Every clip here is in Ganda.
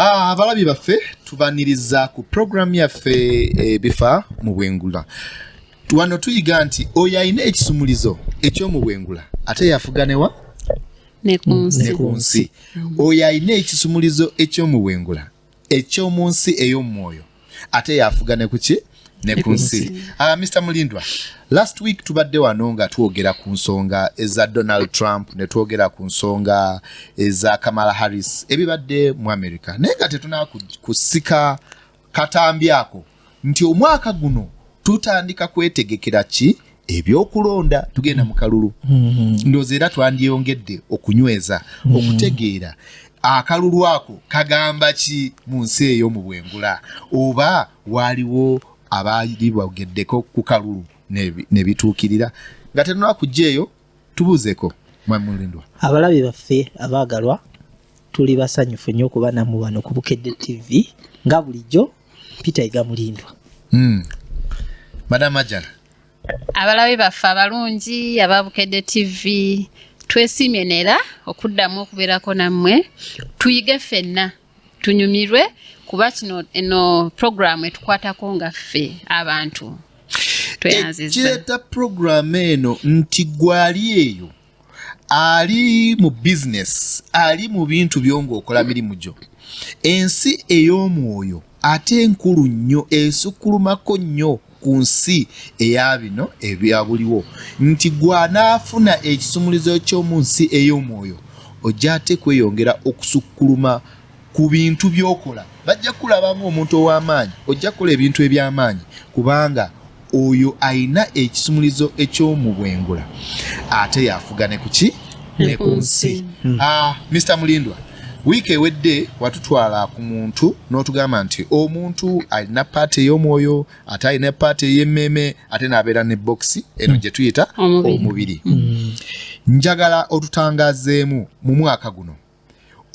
Abalabi baffe tubaniriza ku program yaffe bifa mu bwengula. Wano tuyiga nti oyo alina ekisumulizo eky'omu bwengula ate yafuganewa ne kunsi. Oyo alina ekisumulizo eky'omu bwengula eky'omu nsi ey'omwoyo ate yafugane kuki ne kunsi. Mr. Mulindwa, last week tubadde wano nga twogera ku nsonga eza Donald Trump ne twogera ku nsonga eza Kamala Harris ebibadde mu America. Naye nga tetuna kusika katambi ako nti omwaka guno tutandika kwetegekera ki ebyokulonda tugenda mu kalulu. Ndowooza era twandyongedde okunyweza okutegeera akalulu ako kagamba ki mu nsi ey'omu bwengula oba waliwo abaali bogeddeko ku kalulu ne bituukirira nga tenuna kujjeeyo tubuuzeko Mulindwa. Abalabi baffe abaagalwa tuli basanyufu nnyo okuba nammwe wano ku Bukedde TV nga bulijjo Peter Iga Mulindwa. Madam Ajala. Abalabi baffe abalungi aba Bukedde TV twesimye nera okuddamu okubeerako nammwe tuyige ffenna tunyumirwe kuba kino eno program etukwatako nga ffe abantu tweyanziza. Ekireta program eno nti gwali eyo ali mu business ali mu bintu byongo okola mirimu gyo ensi ey'omwoyo ate enkulu nnyo esukkulumako nnyo ku nsi eya bino ebyabuliwo nti gwanaafuna ekisumulizo ky'omu nsi ey'omwoyo ojja ate kweyongera okusukkuluma ku bintu by'okola. Bajja kulaba ng'omuntu ow'amaanyi ojja kukola ebintu eby'amaanyi kubanga oyo ayina ekisumulizo eky'omu bwengula ate yafugane kuki ne ku nsi. Mr. Mulindwa, wiiki ewedde watutwala ku muntu n'otugamba nti omuntu alina paati ey'omwoyo ate alina paati ey'emmeme ate n'abeera ne bokisi eno gye tuyita omubiri. Njagala otutangazeemu mu mwaka guno.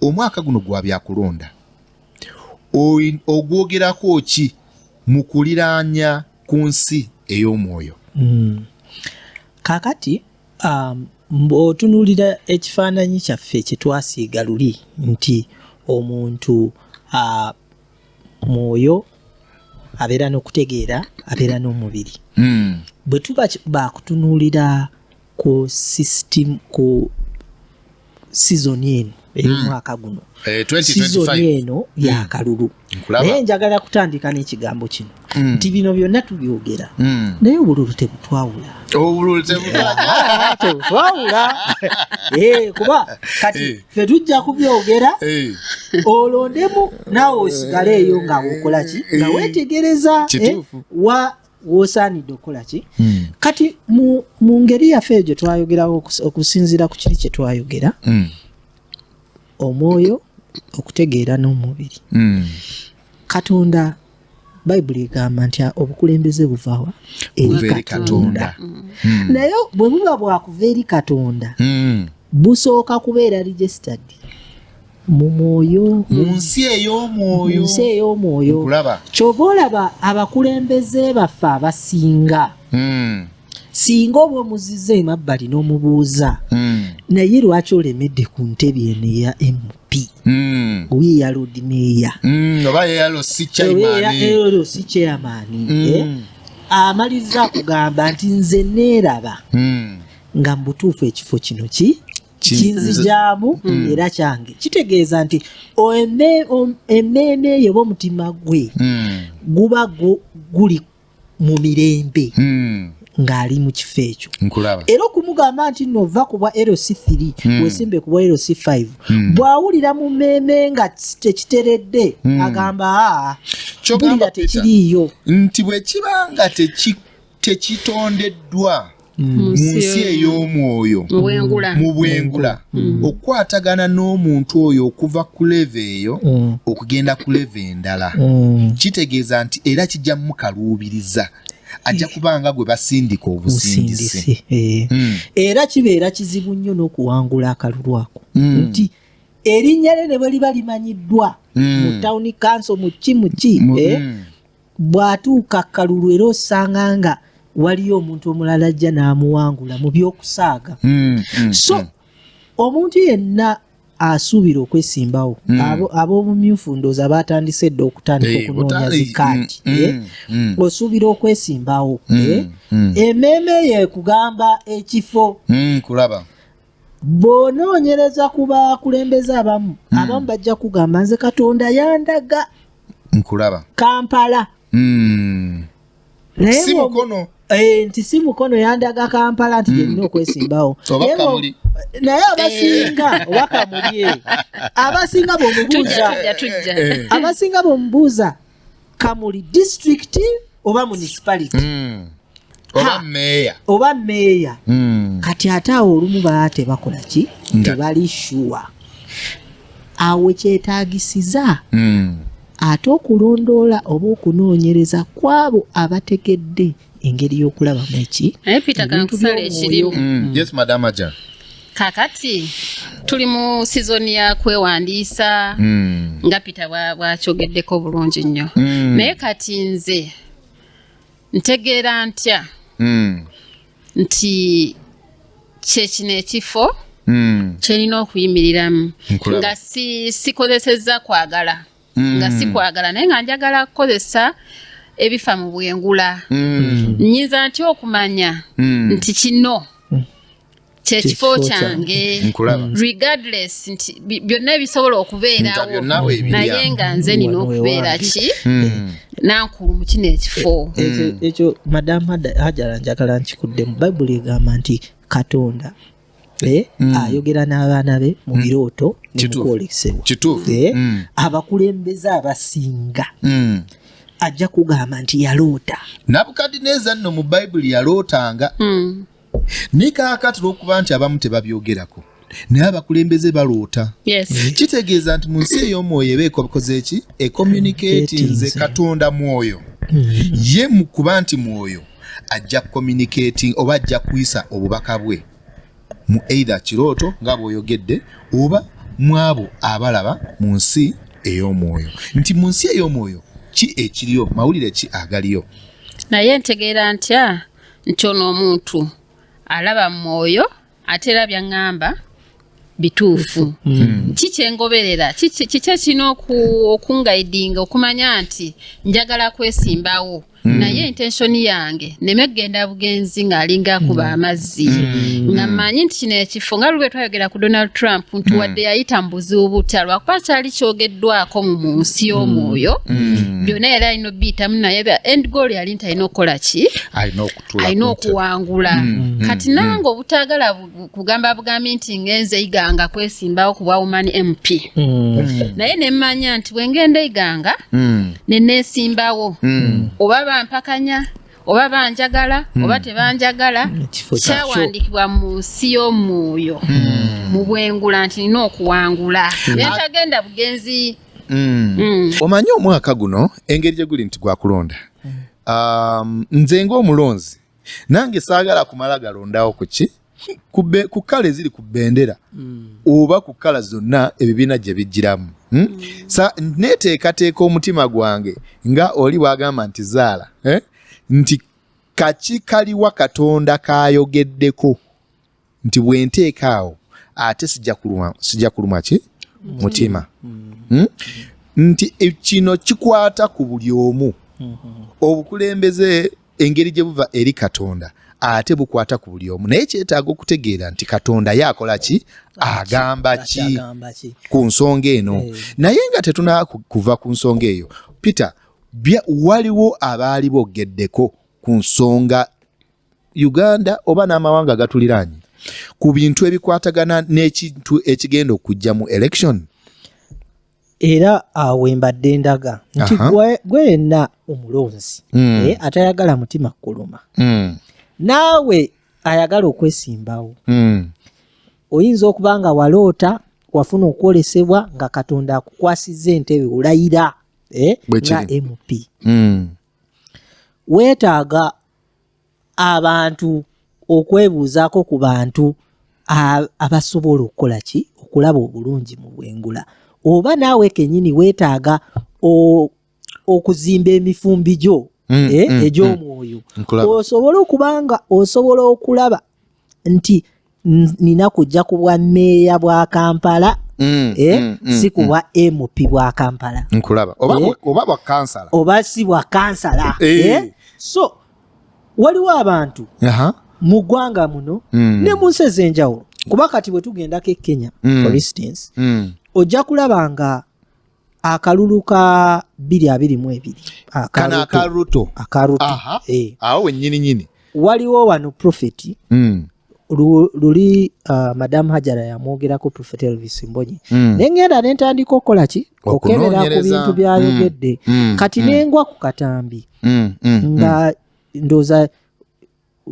Omwaka guno gwa byakulonda ogwogerako ki mu kuliraanya ku nsi ey'omwoyo? Kakati otunuulira ekifaananyi kyaffe kye twasiiga luli nti omuntu mwoyo abeera n'okutegeera abeera n'omubiri. Bwe tuba bakutunuulira ku system ku season eno ey'omwaka guno season eno yakalulu. Naye njagala kutandika n'ekigambo kino nti bino byonna tubyogera naye obululu tebutwawula. Tebutwawula kuba kati ffe tujja kubyogera olondemu naawe osigale eyo nga wokola ki nga weetegereza w'osaanidde okukola ki. Kati mu ngeri yaffe egyo twayogerawo okusinziira ku kiri kye twayogera omwoyo okutegeera n'omubiri. Katonda Bayibuli egamba nti obukulembeze buvawa eri Katonda. Naye bwe buba bwakuva eri Katonda busooka kubeera registered mu mwoyo mu nsi ey'omwoyo. Kyova olaba abakulembeze baffe abasinga singa oba omuziza emabbali n'omubuuza naye lwaki olemedde ku ntebe eno eya MP oyeya Lord Mayor oba yeeyalo si chairman amaliriza kugamba nti nze neeraba nga mbutuufu ekifo kino kinzijaamu era kyange kitegeeza nti emmeeme eyo omutima gwe guba guli mu mirembe ng'ali mu kifo ekyo era okumugamba nti nova ku bwa LC3 wesimbe ku bwa LC5 bw'awulira mu mmeeme nga tekiteredde agamba bulira tekiriiyo nti bwe kiba nga tekitondeddwa mu nsi ey'omwoyo mu bwengula okukwatagana n'omuntu oyo okuva ku leve eyo okugenda ku leve endala kitegeeza nti era kijja mukaluubiriza ajja kubanga gwe basindika obusindisi era kibeera kizibu nnyo n'okuwangula akalulu ako nti erinnya lye ne bwe liba limanyiddwa mu town council mu ki bw'atuuka akalulu era osanga nga waliyo omuntu omulala ajja n'amuwangula mu by'okusaaga so omuntu yenna asuubira okwesimbawo ab'obumyufu ndooza batandise dde okutandika okunoonya zikaati osuubira okwesimbawo emmeeme yo ekugamba ekifo kulaba bw'onoonyereza ku bakulembeze abamu bajja kugamba nze Katonda yandaga nkulaba Kampala si mukono nti si mukono yandaga Kampala nti gyerina okwesimbawo naye abasinga oba Kamuli abasinga b'omubuuza Kamuli district oba municipality oba meeya kati ate awo olumu baba tebakola ki tebali shuwa awo kyetaagisiza ate okulondoola oba okunoonyereza kwabo abategedde engeri y'okulabamu eki Peter kankusala ekirimu yes madam Aja kakati tuli mu sizoni ya kwewandiisa nga Peter bw'akyogeddeko bulungi nnyo naye kati nze ntegeera ntya nti kyekino ekifo kyerina okuyimiriramu nga sikozesezza kwagala nga si kwagala naye nga njagala kukozesa ebifa mu bwengula nnyinza ntya okumanya nti kino kyekifo kyange regardless nti byonna ebisobola okubeerawo naye nga nze nina okubeera ki nankulu mu kino ekifo ekyo madamu Hajara njagala nkikudde mu Bayibuli egamba nti Katonda ayogera n'abaana be mu birooto ne mu kwolesebwa abakulembeze abasinga ajja kugamba nti yaloota Nabukadineza nno mu Bayibuli yalootanga ne kaakati olw'okuba nti abamu tebabyogerako naye abakulembeze baloota kitegeeza nti mu nsi ey'omwoyo eba ekoze eki ecommunicatinze Katonda mwoyo ye mu kuba nti mwoyo ajja communicating oba ajja kuyisa obubaka bwe mu either kirooto nga bw'oyogedde oba mu abo abalaba mu nsi ey'omwoyo nti mu nsi ey'omwoyo ki ekiriyo mawulire ki agaliyo naye ntegeera ntya nti ono omuntu alaba mu mwoyo ate era by'aŋŋamba bituufu kikyengoberera kiki kino okungayidinga okumanya nti njagala kwesimbawo naye intensioni yange neme genda bugenzi ng'alinga kuba amazzi nga mmanyi nti kino ekifo nga lwe twayogera ku Donald Trump nti wadde yayita mu buzibu butya lwakuba kyali kyogeddwako mu nsi y'omwoyo byonna yali alina obiyitamu naye end goal yali nti alina okukola ki alina okuwangula kati nange obutaagala kugamba bugambi nti ngenze yiganga kwesimbawo ku bwa woman MP naye ne mmanya nti bwe ngenda yiganga ne neesimbawo oba bampakanya oba banjagala oba tebanjagala kyawandiikibwa mu nsi y'omwoyo mu bwengula nti nina okuwangula netagenda bugenzi omanyi omwaka guno engeri gye guli nti gwakulonda nze ng'omulonzi nange saagala kumala galondawo kuki ku kkala eziri ku bendera oba ku kkala zonna ebibiina gye bijjiramu neteekateeka omutima gwange nga oli bwagamba nti zaala nti kaki kaliwa Katonda kayogeddeko nti bwe nteeka awo ate sijja kuluma ki mutima nti kino kikwata ku buli omu obukulembeze engeri gye buva eri Katonda ate bukwata ku buli omu naye kyetaaga okutegeera nti Katonda yakola ki agamba ki ku nsonga eno naye nga tetunaa kuva ku nsonga eyo Peter waliwo abaali bogeddeko ku nsonga Uganda oba n'amawanga gatuliraanye ku bintu ebikwatagana n'ekintu ekigenda okujja mu election era awe mbadde ndaga nti gwe yenna omulonzi atayagala mutima kuluma naawe ayagala okwesimbawo oyinza okuba nga waloota wafuna okwolesebwa nga Katonda akukwasizza entebe olayira nga MP weetaaga abantu okwebuuzaako ku bantu abasobola okukola ki okulaba obulungi mu bwengula oba naawe kennyini weetaaga okuzimba emifumbi gyo egy'omwoyo osobola okuba nga osobola okulaba nti nina kujja ku bwa mmeeya bwa Kampala si ku bwa MP bwa Kampala nkulaba oba bwa kansala oba si bwa kansala so waliwo abantu mu ggwanga muno ne mu nsi ez'enjawulo kuba kati bwe tugendako e Kenya for instance ojja kulaba nga akalulu ka 2022 akaruto awo wennyini waliwo wano Prophet luli Madam Hajara yamwogerako Prophet Elvis Mbonyi nengenda nentandika okukola ki okukebera ku bintu byayogedde kati nengwa ku katambi nga ndoza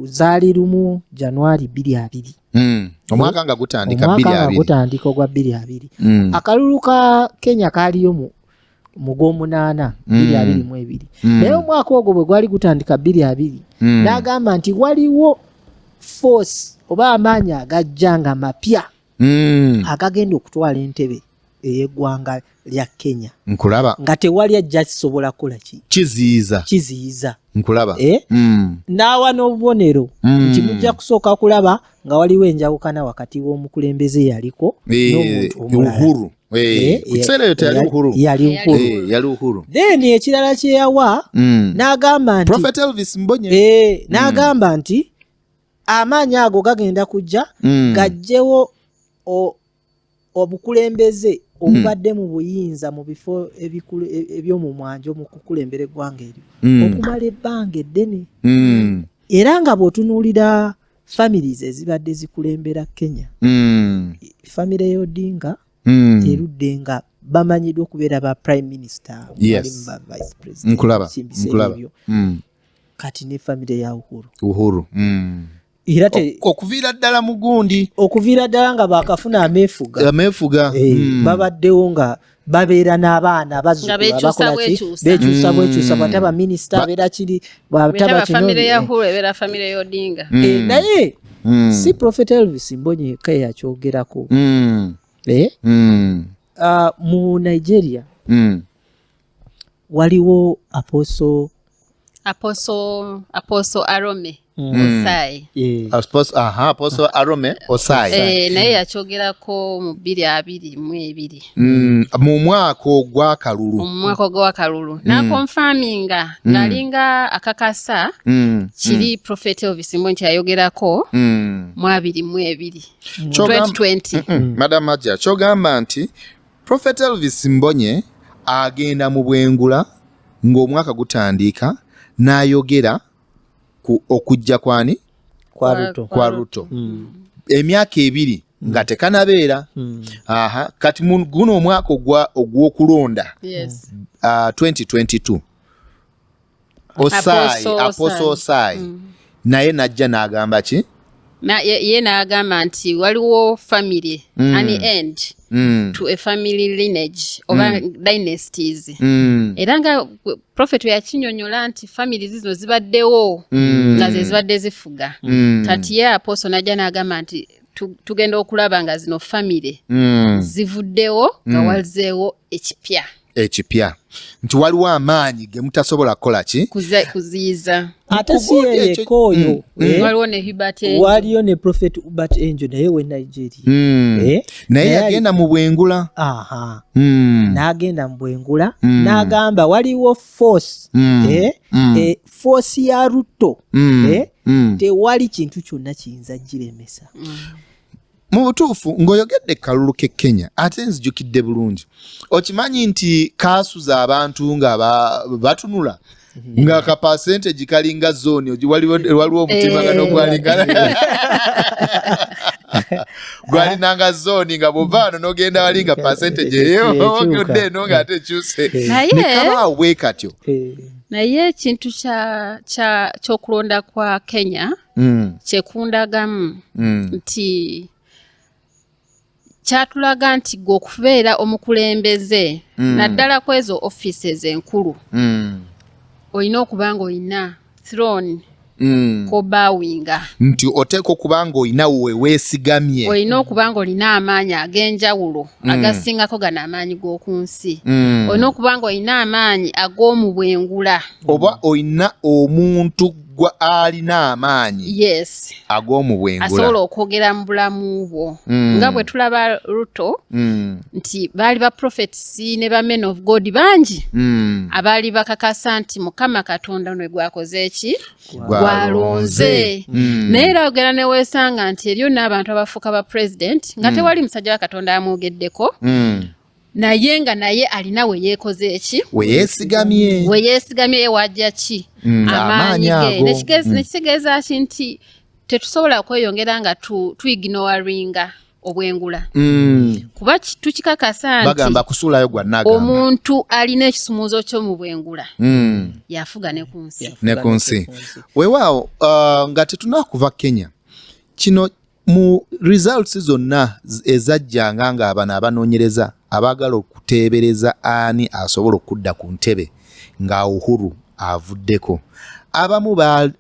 zaali lumu January 2020 omwaka nga gutandika 2020 akalulu ka Kenya kaaliyo mu Gw'omunaana 2022 naye omwaka ogwo bwe gwali gutandika 2020 n'agamba nti waliwo force oba amaanyi agajja nga mapya agagenda okutwala entebe ey'eggwanga lya Kenya nkulaba nga tewali ajja kisobola kukola kiziyiza nkulaba n'awa n'obubonero nti mujja kusooka kulaba nga waliwo enjawukana wakati w'omukulembeze yaliko n'omuntu Uhuru kiseera eyo yali Uhuru then ekirala kyeyawa n'agamba nti Prophet Elvis Mbonye n'agamba nti amaanyi ago gagenda kujja gajjewo obukulembeze obubadde mu buyinza mu bifo eby'omu mwanjo mu kukulembera eggwanga eryo okumala ebbanga eddene era nga bw'otunuulira families ezibadde zikulembera Kenya famire y'Odinga erudde nga bamanyiddwa okubeera ba prime minister ba vice president nkulaba kati ne famire ya Uhuru era okuviira ddala mu gundi okuviira ddala nga bakafuna ameefuga babaddewo nga babeera n'abaana bazuula bakola ki beekyusa bwekyusa bwataba minisita abeera kiri bwataba famire ya Uhuru ebeera famire y'Odinga naye si Prophet Elvis Mbonyi yekka yakyogerako mu Nigeria waliwo Apostle Arome Osai Apostle Arome Osai naye yakyogerako mu 2022 mu mwaka ogw'akalulu n'akonfaminga ng'alinga akakasa kiri Prophet Elvis Mbonyi kyayogerako mu 2022 2020 Madam Hajja kyogamba nti Prophet Elvis Mbonyi agenda mu bwengula ng'omwaka gutandika n'ayogera ku okujja kwani kwa Ruto emyaka 2 nga tekanabeera kati guno omwaka ogw'okulonda 2022 Apostle Osai naye najja n'agamba ki ye n'agamba nti waliwo family an end to a family lineage oba dynasties era nga Prophet yakinyonyola nti families zino zibaddewo nga ze zibadde zifuga kati ye Apostle najja n'agamba nti tugenda okulaba nga zino family zivuddewo nga wazeewo ekipya ekipya nti waliwo amaanyi ge mutasobola kukola ki kuziyiza ate si yeyekka oyo waliwo ne Hubert Angel waliyo ne Prophet Hubert Angel naye we Nigeria naye yagenda mu bwengula n'agenda mu bwengula n'agamba waliwo force force ya Ruto tewali kintu kyonna kiyinza giremesa mu butuufu ng'oyogedde kalulu ke Kenya ate nzijukidde bulungi okimanyi nti kaasuza abantu nga batunula nga ka percentage kalinga zone waliwo omutimagano gwalinanga zone nga bwovaano n'ogenda walinga percentage eyo ogyodde eno ng'ate kyuse ne kabaawo bwe katyo naye ekintu ky'okulonda kwa Kenya kyekundagamu nti kyatulaga nti gwe okubeera omukulembeze naddala ku ezo offices enkulu olina okuba nga olina throne kobawinga nti oteeka okuba nga olina weesigamye olina okuba nga olina amaanyi ag'enjawulo agasingako gano amaanyi g'oku nsi olina okuba nga olina amaanyi ag'omu bwengula oba olina omuntu gwa alina amaanyi yes ag'omu bwengula asobola okwogera mu bulamu bwo nga bwe tulaba Ruto nti baali ba prophets ne ba men of God bangi abaali bakakasa nti Mukama Katonda ne gwakoze eki gwalonze naye era ogera ne weesanga nti eriyo n'abantu abafuuka ba president nga tewali musajja wa Katonda amwogeddeko naye nga naye alina we yeekoze eki weyeesigamye wajja ki amaanyi ge nekitegeeza ki nti tetusobola kweyongera nga tuignoringa obwengula kuba tukikakasa nti bagamba kusuulayo gwa nagamba omuntu alina ekisumuuzo ky'omu bwengula yafuga ne ku nsi weewaawo nga tetunakuva Kenya kino mu results zonna ezajjanga nga abano abanoonyereza abaagala okuteebereza ani asobola okudda ku ntebe nga Uhuru avuddeko abamu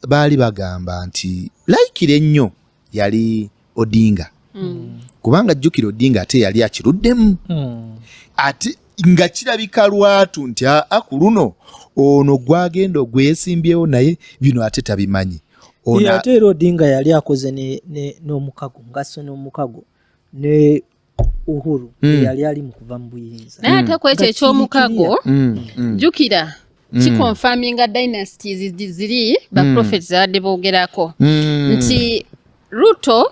baali bagamba nti layikire ennyo yali Odinga kubanga jjukira Odinga ate yali akiruddemu ate nga kirabika lwatu nti ku luno ono gwagenda ogwesimbyewo naye bino ate tabimanyi ate era Odinga yali akoze n'omukago ngaso n'omukago ne Uhuru yali ali mu kuva mu buyinza naye ate ku ekyo ekyomukago jjukira kikonfaminga dynasties ziri ba prophets zabadde boogerako nti Ruto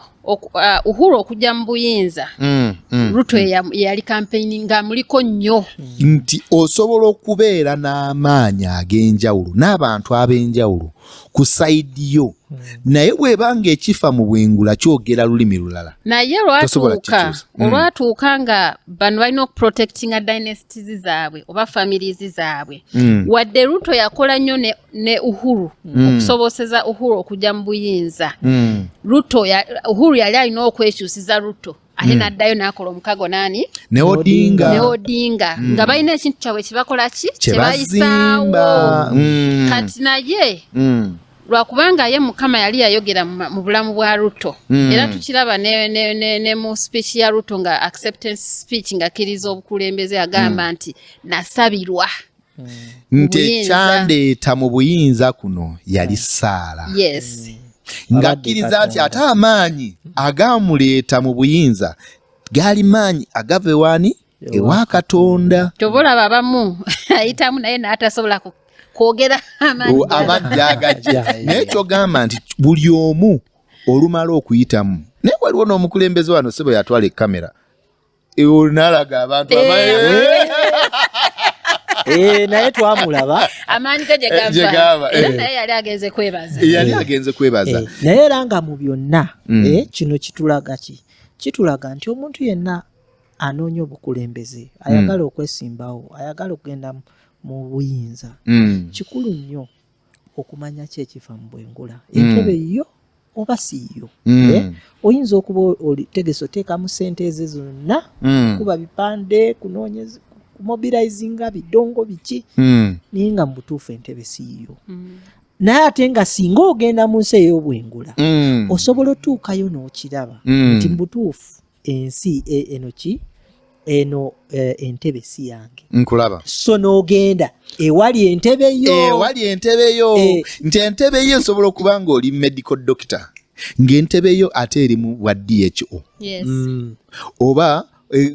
Uhuru okujja mu buyinza Ruto yali campaigning nga muliko nnyo nti osobola okubeera n'amaanyi ag'enjawulo n'abantu ab'enjawulo ku sayidi yo naye bw'ebanga ekifa mu bwengula kyogera lulimi lulala naye olwatuuka nga bano balina okuprotectinga dynasties zaabwe oba families zaabwe wadde Ruto yakola nnyo ne Uhuru okusoboseza Uhuru okujja mu buyinza Uhuru yali alina okwekyusiza Ruto ate n'addayo n'akola omukago nani ne Odinga nga balina ekintu kyabwe kibakola ki kyebayisaawo kati naye lwakubanga ye Mukama yali yayogera mu bulamu bwa Ruto era tukiraba ne mu speech ya Ruto nga acceptance speech nga kiriza obukulembeze agamba nti nasabirwa nti ekyandeeta mu buyinza kuno yali Saala yes ng'akkiriza nti ate amaanyi agamuleeta mu buyinza gaali maanyi agava ewani ewa Katonda tobolaba abamu ayitamu naye n'atasobola kwogera amaanyi agajja naye kyogamba nti buli omu olumala okuyitamu naye waliwo n'omukulembeze wano sebo yatwala ekamera n'alaga abantu naye twamulaba amaanyi ge gye gava era naye yali agenze kwebaza naye era nga mu byonna kino kitulaga nti omuntu yenna anoonya obukulembeze ayagala okwesimbawo ayagala okugenda mu buyinza kikulu nnyo okumanya ki ekifa mu bwengula entebe yo oba siiyo oyinza okuba olitegesa oteekamu ssente ezo zonna kuba bipande kunoonyeza mobilizinga bidongo biki naye nga mu butuufu entebe siiyo naye ate nga singa ogenda mu nsi ey'obwengula osobola otuukayo n'okiraba nti mu butuufu ensi eno ki eno entebe si yange nkulaba so n'ogenda ewali entebe yo wali entebe yo nti entebe yo esobola okuba ng'oli medical doctor ng'entebe yo ate erimu wa DHO Yes. oba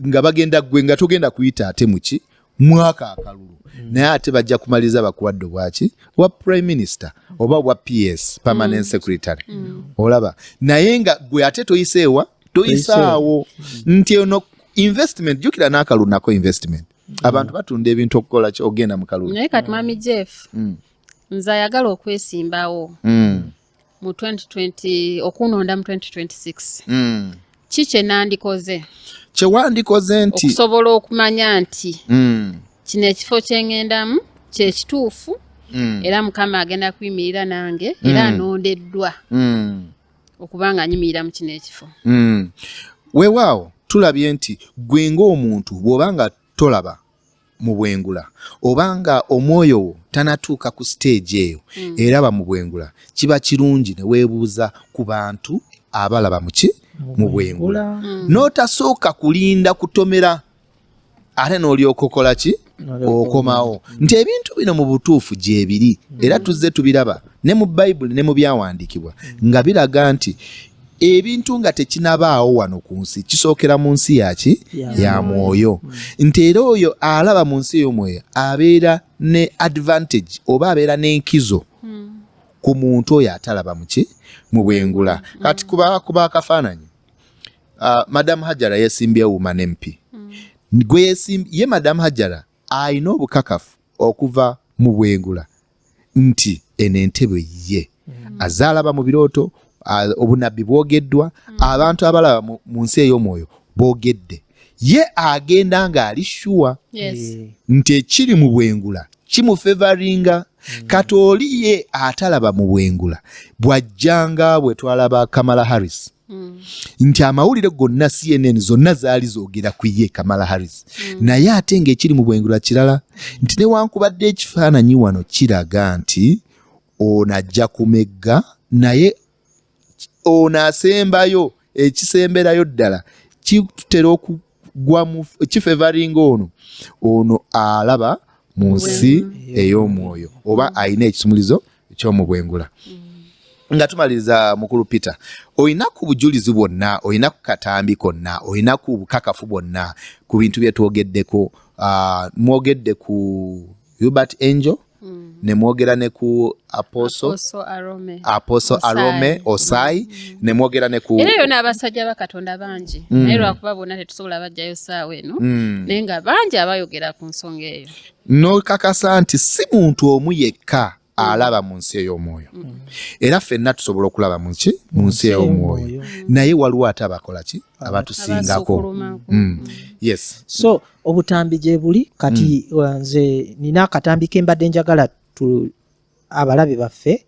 nga bagenda gwe nga togenda kuyita ate muki mwaka akalulu naye ate bajja kumaliza bakuwadde bwaki wa prime minister oba wa PS permanent secretary olaba naye nga gwe ate toyiseewa toyisaawo nti ono investment jukira n'akalulu nako investment abantu batunda ebintu okukola ogenda mu kalulu naye kati mami Jeff nze ayagala okwesimbawo mu 2020 okunonda mu 2026 kiki nandikoze kyewandikoze nti okusobola okumanya nti kino ekifo kyengendamu kyekituufu era mukama agenda kuyimirira nange era anondeddwa okuba nga anyimirira mu kino ekifo weewaawo tulabye nti gwe ng'omuntu bw'oba nga tolaba mu bwengula oba nga omwoyo wo tanatuuka ku stage eyo eraba mu bwengula kiba kirungi ne weebuuza ku bantu abalaba muki mu bwengula n'otasooka kulinda kutomera ate n'olyoka okola ki okomawo nti ebintu bino mu butuufu gyebiri era tuzze tubiraba ne mu bayibuli ne mu byawandiikibwa nga biraga nti ebintu nga tekinabaawo wano ku nsi kisookera mu nsi yaki ya mwoyo nti era oyo alaba mu nsi ey'omwoyo abeera ne advantage oba abeera n'enkizo ku muntu oyo atalaba muki mu bwengula kati kuba akafaananyi Madam Hajara yesimbyewo Woman MP gwe ye Madam Hajara ayina obukakafu okuva mu bwengula nti eno entebe ye azaalaba mu birooto obunabbi bwogeddwa abantu abalaba mu nsi ey'omwoyo boogedde ye agenda ng'ali shuwa nti ekiri mu bwengula kimufevaringa kati oli ye atalaba mu bwengula bw'ajjanga bwe twalaba Kamala Harris nti amawulire gonna CNN zonna zaali zoogera ku ye Kamala Harris naye ate ng'ekiri mu bwengula kirala nti newankubadde ekifaananyi wano kiraga nti ono ajja kumegga naye ono asembayo ekisemberayo ddala kitera okugwa mu kifevaringa ono alaba mu nsi ey'omwoyo oba ayina ekisumulizo eky'omu bwengula nga tumaliriza mukulu Peter oyina ku bujulizi bwonna oyina ku katambi konna oyina ku bukakafu bwonna ku bintu bye twogeddeko mwogedde ku Hubert Angel ne mwogera ne ku Apostle Arome Osai ne mwogera ne ku era yona abasajja bakatonda bangi naye lwakuba bonna tetusobola bajjayo saawa eno naye nga bangi abayogera ku nsonga eyo n'okakasa nti si muntu omu yekka alaba mu nsi ey'omwoyo era ffenna tusobola okulaba mu nsi ey'omwoyo naye waliwo ate abakola ki abatusingako yes so obutambi gye buli kati nze nina akatambi ke mbadde njagala abalabe baffe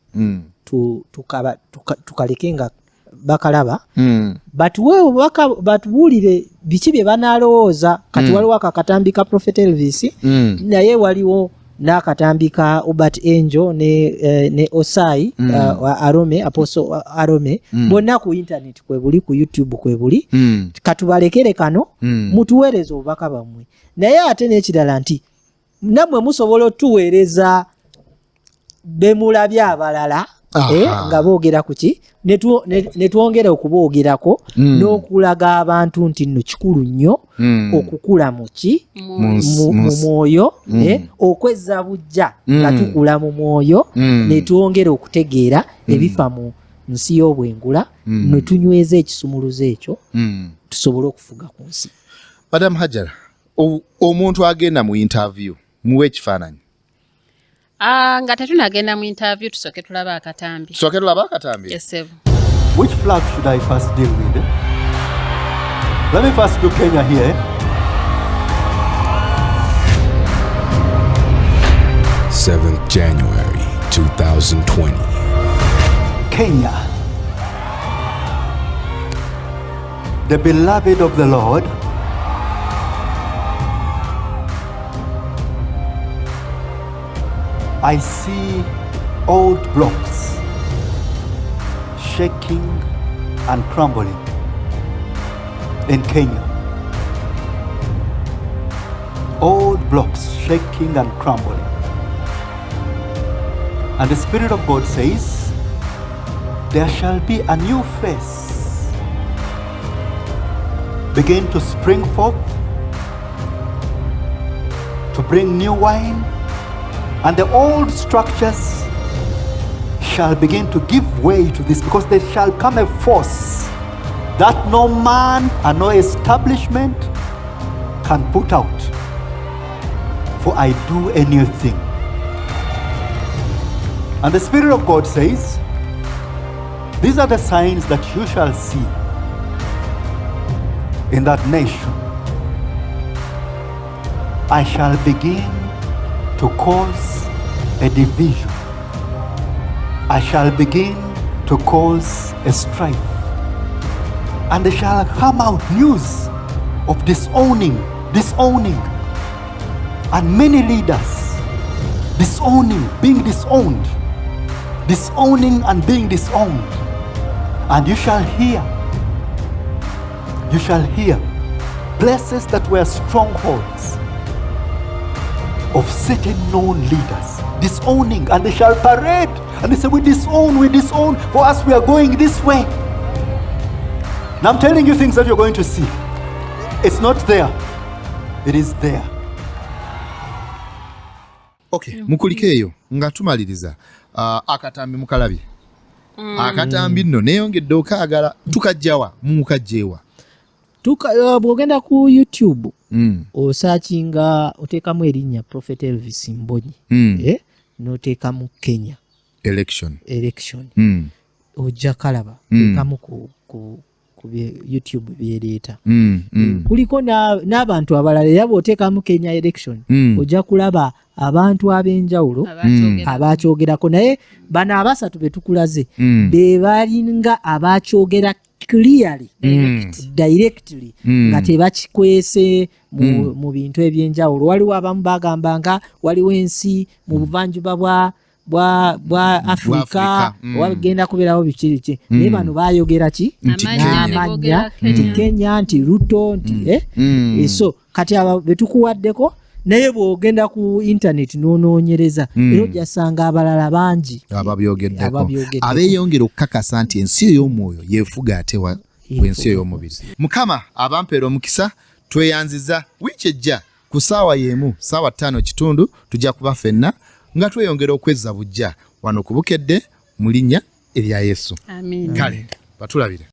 tukaleke nga bakalaba batuweewo batubuulire biki bye banaalowooza kati waliwo akatambi ka Prophet Elvis naye waliwo n'akatambi ka Hubert Angel ne Osai Arome Apostle Arome bonna ku internet kwe buli ku YouTube kwe buli katubalekere kano mutuweereza obubaka bammwe naye ate n'ekirala nti nammwe musobola otuweereza bemulabye abalala nga boogera ku ki ne twongera okuboogerako n'okulaga abantu nti nno kikulu nnyo okukula mu ki mu mwoyo okwezza bujja nga tukula mu mwoyo ne twongera okutegeera ebifa mu nsi y'obwengula ne tunyweza ekisumuluzo ekyo tusobole okufuga ku nsi. Madam Hajara omuntu agenda mu interview muwe ekifaananyi nga tetunagenda mu interview tusooke tulaba akatambi. Yes, sir. Which flag should I first deal with? Let me first do Kenya here. 7th January 2020. Kenya, the beloved of the Lord, I see old blocks shaking and crumbling in Kenya. old blocks shaking and crumbling. And the Spirit of God says, there shall be a new face begin to spring forth, to bring new wine, and the old structures shall begin to give way to this, because there shall come a force that no man and no establishment can put out. For I do a new thing. And the Spirit of God says, these are the signs that you shall see in that nation. I shall begin to cause a division. I shall begin to cause a strife. And there shall come out news of disowning, and many leaders disowning, being disowned, disowning and being disowned. And you shall hear places that were strongholds of certain known leaders disowning, and they shall parade and they say, we disown, for us we are going this way. Now I'm telling you things that you're going to see. It's not there, it is there. Okay, mukulikeeyo nga tumaliriza akatambi mukalabye. Akatambi nno neeyongedde okaagala tukajjawa mukajjeewa. Bw'ogenda ku YouTube osaakinga oteekamu erinnya Prophet Elvis Mbonyi n'oteekamu Kenya election ojja kalaba teekamu ku YouTube byereeta. Kuliko n'abantu abalala era bw'oteekamu Kenya election ojja kulaba abantu ab'enjawulo abakyogerako, naye bano abasatu be tukulaze be balinga abakyogera clearly directly nga tebakikwese mu bintu ebyenjawulo. Waliwo abamu bagambanga waliwo ensi mu buvanjuba bwa Afrika wagenda kubeerawo bikiriki, naye bano bayogera ki n'amanya nti Kenya, nti Ruto, nti so kati abo betukuwaddeko, naye bw'ogenda ku internet n'onoonyereza era ojjasanga abalala bangi ababyogeddeko abeeyongera okukakasa nti ensi ey'omwoyo yeefuga ate ensi ey'omubiri. Mukama abampeera omukisa, tweyanziza wiiki ejja ku ssaawa y'emu, ssaawa 5:30 tujja kuba ffenna nga tweyongera okwezza bujja wano ku Bukedde mu linnya erya Yesu. Amen. Kale batulabire.